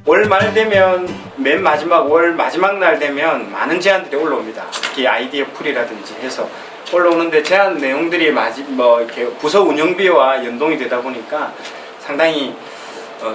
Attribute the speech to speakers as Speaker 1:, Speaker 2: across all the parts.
Speaker 1: 월 말 되면 맨 마지막 월 마지막 날 되면 많은 제안들이 올라옵니다. 특히 아이디어 풀이라든지 해서 올라오는데 제안 내용들이 이렇게 부서 운영비와 연동이 되다 보니까 상당히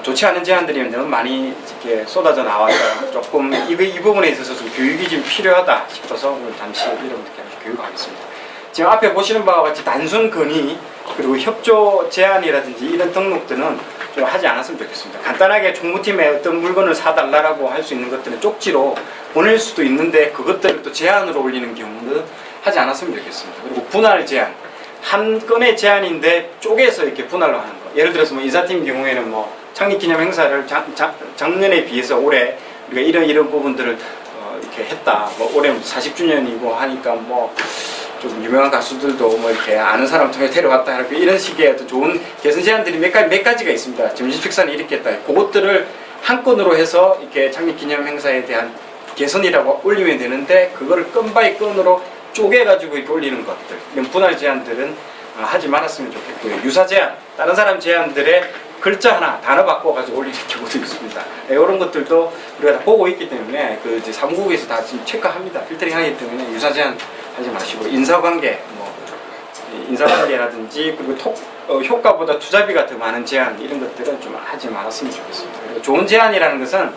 Speaker 1: 좋지 않은 제안들이 너무 많이 이렇게 쏟아져 나와서 조금 이 부분에 있어서 좀 교육이 좀 필요하다 싶어서 오늘 잠시 여러분들께 교육하겠습니다. 지금 앞에 보시는 바와 같이 단순 건의 그리고 협조 제안이라든지 이런 등록들은 좀 하지 않았으면 좋겠습니다. 간단하게 총무팀에 어떤 물건을 사달라고 할 수 있는 것들은 쪽지로 보낼 수도 있는데 그것들을 또 제안으로 올리는 경우는 하지 않았으면 좋겠습니다. 그리고 분할 제안, 한 건의 제안인데 쪼개서 이렇게 분할로 하는 거. 예를 들어서 뭐 인사팀 경우에는 뭐 창립기념 행사를 작년에 비해서 올해 우리가 이런 부분들을 이렇게 했다. 뭐 올해 40주년이고 하니까 뭐 좀 유명한 가수들도 뭐 이렇게 아는 사람 통해 데려왔다 하고 이런 식의 또 좋은 개선 제안들이 몇 가지가 있습니다. 점심 식사는 이렇게 했다. 그것들을 한 건으로 해서 이렇게 창립기념 행사에 대한 개선이라고 올리면 되는데 그거를 건 바이 건으로 쪼개가지고 이렇게 올리는 것들, 이런 분할 제안들은 하지 말았으면 좋겠고요. 유사 제안, 다른 사람 제안들의 글자 하나, 단어 바꿔가지고 올리는 경우도 있습니다. 이런 것들도 우리가 다 보고 있기 때문에 그 이제 사무국에서 다 지금 체크합니다. 필터링 하기 때문에 유사 제안 하지 마시고 인사관계, 인사관계라든지 그리고 효과보다 투자비가 더 많은 제안 이런 것들은 좀 하지 말았으면 좋겠습니다. 그리고 좋은 제안이라는 것은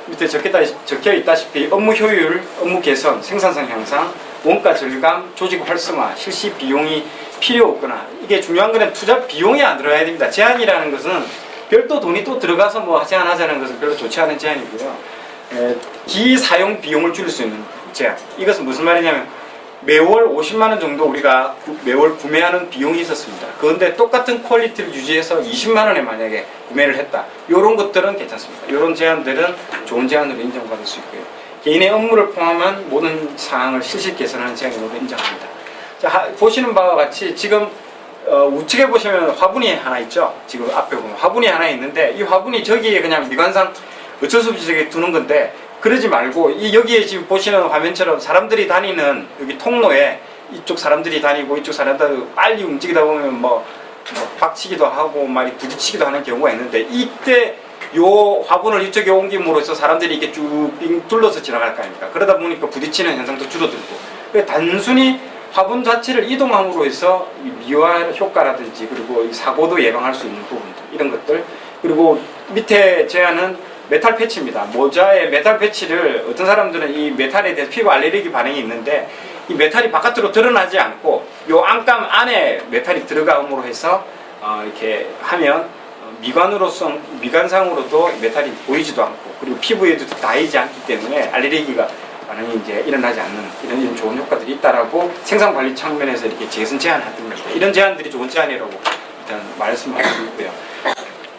Speaker 1: 밑에 적혀 있다시피 업무 효율, 업무 개선, 생산성 향상, 원가 절감, 조직 활성화, 실시 비용이 필요 없거나 이게 중요한 거는 투자 비용이 안 들어가야 됩니다. 제안이라는 것은 별도 돈이 또 들어가서 뭐 제안하자는 것은 별로 좋지 않은 제안이고요. 기사용 비용을 줄일 수 있는 제안. 이것은 무슨 말이냐면 매월 50만 원 정도 우리가 매월 구매하는 비용이 있었습니다. 그런데 똑같은 퀄리티를 유지해서 20만 원에 만약에 구매를 했다. 이런 것들은 괜찮습니다. 이런 제안들은 좋은 제안으로 인정받을 수 있고요. 개인의 업무를 포함한 모든 사항을 실시 개선하는 제안으로 인정합니다. 자, 보시는 바와 같이 지금 우측에 보시면 화분이 하나 있죠. 지금 앞에 보면 화분이 하나 있는데 이 화분이 저기에 그냥 미관상 어쩔 수 없이 저기 두는 건데 그러지 말고 여기에 지금 보시는 화면처럼 사람들이 다니는 여기 통로에 이쪽 사람들이 다니고 이쪽 사람들 빨리 움직이다 보면 뭐 박치기도 하고 말이 부딪히기도 하는 경우가 있는데 이때 요 화분을 이쪽에 옮김으로써 사람들이 이렇게 쭉 빙 둘러서 지나갈 거 아닙니까? 그러다 보니까 부딪히는 현상도 줄어들고 단순히 화분 자체를 이동함으로 해서 미화 효과라든지 그리고 사고도 예방할 수 있는 부분들 이런 것들 그리고 밑에 제안은 메탈 패치입니다. 모자에 메탈 패치를 어떤 사람들은 이 메탈에 대해서 피부 알레르기 반응이 있는데 이 메탈이 바깥으로 드러나지 않고 요 안감 안에 메탈이 들어감으로 해서 이렇게 하면 미관상으로도 메탈이 보이지도 않고 그리고 피부에도 닿이지 않기 때문에 알레르기가 반응이 이제 일어나지 않는 이런 좋은 효과들이 있다라고 생산 관리 측면에서 이렇게 개선 제안했던 겁니다. 이런 제안들이 좋은 제안이라고 일단 말씀할 수 있고요.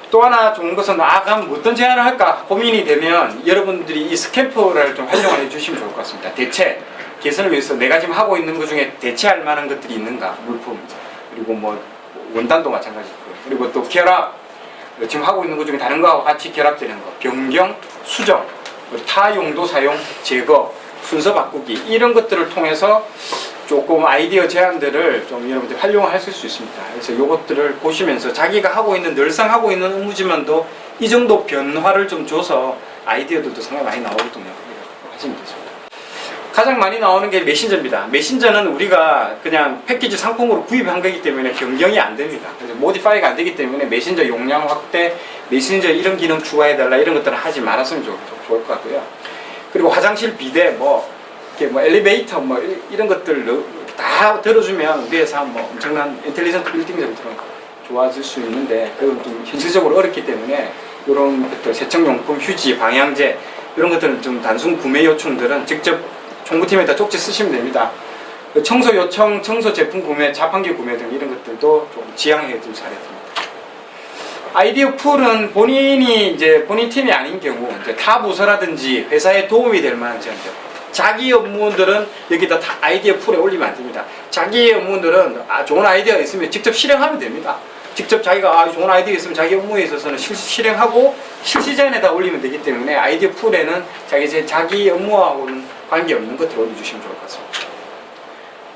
Speaker 1: 또 하나 좋은 것은 그럼 어떤 제안을 할까 고민이 되면 여러분들이 이 스탬프를 좀 활용해 주시면 좋을 것 같습니다. 대체 개선을 위해서 내가 지금 하고 있는 것 중에 대체할 만한 것들이 있는가 물품 그리고 뭐 원단도 마찬가지고요. 그리고 또 결합 지금 하고 있는 것 중에 다른 거하고 같이 결합되는 거 변경, 수정, 타 용도 사용, 제거, 순서 바꾸기 이런 것들을 통해서 조금 아이디어 제안들을 좀 여러분들이 활용하실 수 있습니다. 그래서 이것들을 보시면서 자기가 하고 있는 늘상 하고 있는 업무지만도 이 정도 변화를 좀 줘서 아이디어들도 상당히 많이 나오거든요. 하시면 되겠습니다. 가장 많이 나오는 게 메신저입니다. 메신저는 우리가 그냥 패키지 상품으로 구입한 거기 때문에 변경이 안 됩니다. 그래서 모디파이가 안 되기 때문에 메신저 용량 확대, 메신저 이런 기능 추가해달라 이런 것들은 하지 말았으면 좋을 것 같고요. 그리고 화장실 비대 엘리베이터 이런 것들 다 들어주면 위에서 엄청난 인텔리전트 빌딩들처럼 좋아질 수 있는데 그건 좀 현실적으로 어렵기 때문에 이런 것들 세척용품, 휴지, 방향제 이런 것들은 좀 단순 구매 요청들은 직접 총무팀에다 쪽지 쓰시면 됩니다. 청소 요청, 청소 제품 구매, 자판기 구매 등 이런 것들도 좀 지양해 줄 사례입니다. 아이디어 풀은 본인 팀이 아닌 경우 타 부서라든지 회사에 도움이 될 만한 제안들. 자기 업무들은 여기다 다 아이디어 풀에 올리면 안 됩니다. 자기 업무들은 좋은 아이디어가 있으면 직접 실행하면 됩니다. 직접 자기가 좋은 아이디어가 있으면 자기 업무에 있어서는 실행하고 실시제안에다 올리면 되기 때문에 아이디어 풀에는 자기 업무하고는 관계없는 것들을 올려주시면 좋을 것 같습니다.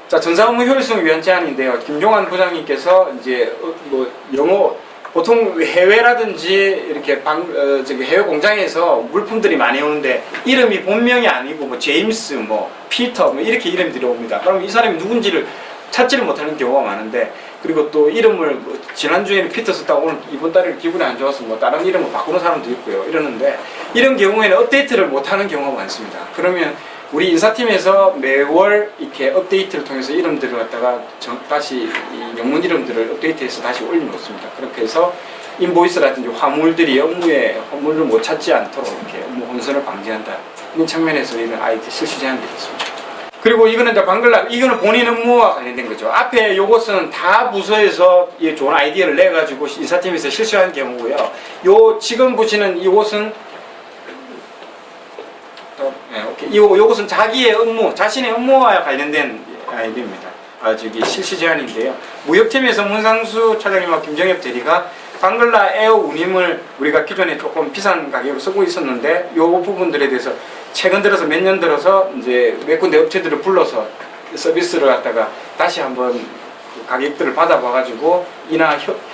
Speaker 1: 자, 전사 업무 효율성을 위한 제안인데요. 김종환 부장님께서 이제 영어 보통 해외라든지 이렇게 해외 공장에서 물품들이 많이 오는데 이름이 본명이 아니고 뭐 제임스, 뭐 피터, 뭐 이렇게 이름들이 옵니다. 그럼 이 사람이 누군지를 찾지를 못하는 경우가 많은데, 그리고 또 이름을 뭐 지난주에는 피터 썼다고 오늘 이번 달에 기분이 안 좋아서 뭐 다른 이름을 바꾸는 사람도 있고요. 이러는데 이런 경우에는 업데이트를 못하는 경우가 많습니다. 그러면 우리 인사팀에서 매월 이렇게 업데이트를 통해서 이름들을 갖다가 다시 이 영문 이름들을 업데이트해서 다시 올려놓습니다. 그렇게 해서 인보이스라든지 화물들이 업무에 화물을 못 찾지 않도록 이렇게 업무 혼선을 방지한다. 이런 측면에서 이런 IT 실시 제한이 있습니다. 그리고 이거는 이제 방글라, 이거는 본인 업무와 관련된 거죠. 앞에 요것은 다 부서에서 이 좋은 아이디어를 내가지고 인사팀에서 실시한 경우고요. 요 지금 보시는 이곳은 요것은 자기의 업무, 자신의 업무와 관련된 아이디어입니다. 실시 제한인데요. 무역팀에서 문상수 차장님과 김정엽 대리가 방글라 에어 운임을 우리가 기존에 조금 비싼 가격으로 쓰고 있었는데 요 부분들에 대해서 최근 들어서 몇 년 들어서 이제 몇 군데 업체들을 불러서 서비스를 갖다가 다시 한번 그 가격들을 받아봐가지고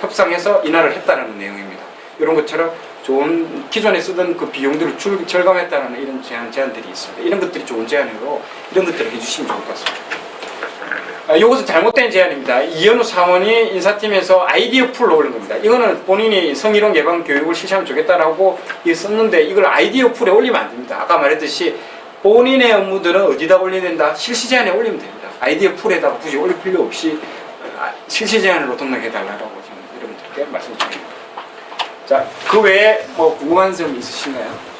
Speaker 1: 협상해서 인하를 했다는 내용입니다. 이런 것처럼 좋은 기존에 쓰던 그 비용들을 절감했다는 이런 제안들이 있습니다. 이런 것들이 좋은 제안으로 이런 것들을 해주시면 좋을 것 같습니다. 이것은 잘못된 제안입니다. 이현우 사원이 인사팀에서 아이디어 풀로 올린 겁니다. 이거는 본인이 성희롱 예방 교육을 실시하면 좋겠다라고 썼는데 이걸 아이디어 풀에 올리면 안 됩니다. 아까 말했듯이 본인의 업무들은 어디다 올려야 된다? 실시 제안에 올리면 됩니다. 아이디어 풀에다가 굳이 올릴 필요 없이 실시 제안으로 등록해달라고 저는 여러분들께 말씀드립니다. 자, 그 외에 뭐 궁금한 점 있으신가요?